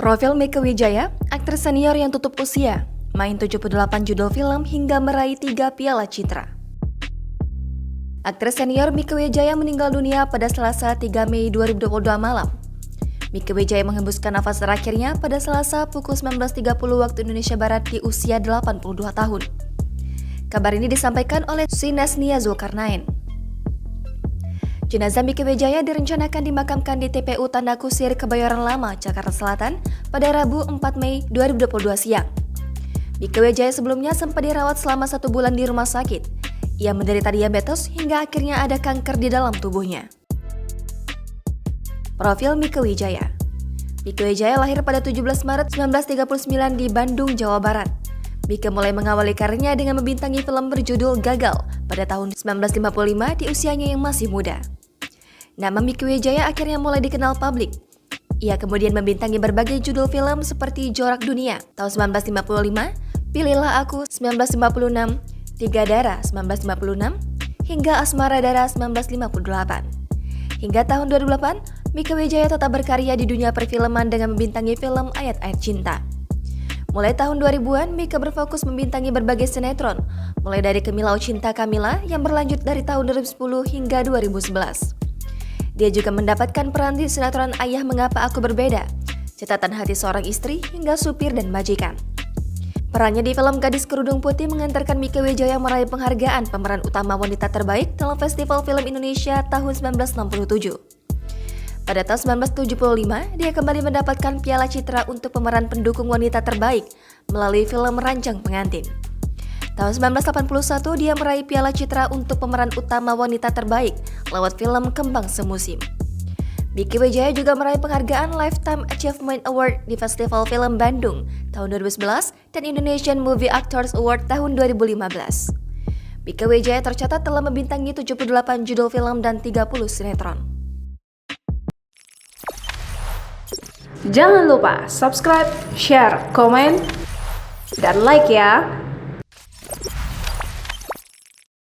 Profil Mieke Wijaya, aktris senior yang tutup usia, main 78 judul film hingga meraih 3 piala citra. Aktris senior Mieke Wijaya meninggal dunia pada Selasa 3 Mei 2022 malam. Mieke Wijaya menghembuskan nafas terakhirnya pada Selasa pukul 19.30 waktu Indonesia Barat di usia 82 tahun. Kabar ini disampaikan oleh Sinas Nia Zulkarnain. Jenazah Mieke Wijaya direncanakan dimakamkan di TPU Tanda Kusir Kebayoran Lama, Jakarta Selatan pada Rabu 4 Mei 2022 siang. Mieke Wijaya sebelumnya sempat dirawat selama 1 bulan di rumah sakit. Ia menderita diabetes hingga akhirnya ada kanker di dalam tubuhnya. Profil Mieke Wijaya. Mieke Wijaya lahir pada 17 Maret 1939 di Bandung, Jawa Barat. Mieke mulai mengawali karirnya dengan membintangi film berjudul Gagal pada tahun 1955 di usianya yang masih muda. Nama Mieke Wijaya akhirnya mulai dikenal publik. Ia kemudian membintangi berbagai judul film seperti Jorak Dunia tahun 1955, Pilihlah Aku 1956, Tiga Darah 1956, hingga Asmara Darah 1958. Hingga tahun 2008, Mieke Wijaya tetap berkarya di dunia perfilman dengan membintangi film Ayat-Ayat Cinta. Mulai tahun 2000-an, Mieke berfokus membintangi berbagai sinetron, mulai dari Kemilau Cinta Kamila yang berlanjut dari tahun 2010 hingga 2011. Dia juga mendapatkan peran di sinetron Ayah Mengapa Aku Berbeda, Catatan Hati Seorang Istri, hingga Supir dan Majikan. Perannya di film Gadis Kerudung Putih mengantarkan Mieke Wijaya meraih penghargaan pemeran utama wanita terbaik dalam Festival Film Indonesia tahun 1967. Pada tahun 1975, dia kembali mendapatkan Piala Citra untuk pemeran pendukung wanita terbaik melalui film Ranjang Pengantin. Tahun 1981, dia meraih Piala Citra untuk pemeran utama wanita terbaik lewat film Kembang Semusim. Mieke Wijaya juga meraih penghargaan Lifetime Achievement Award di Festival Film Bandung tahun 2011 dan Indonesian Movie Actors Award tahun 2015. Mieke Wijaya tercatat telah membintangi 78 judul film dan 30 sinetron. Jangan lupa subscribe, share, komen, dan like ya!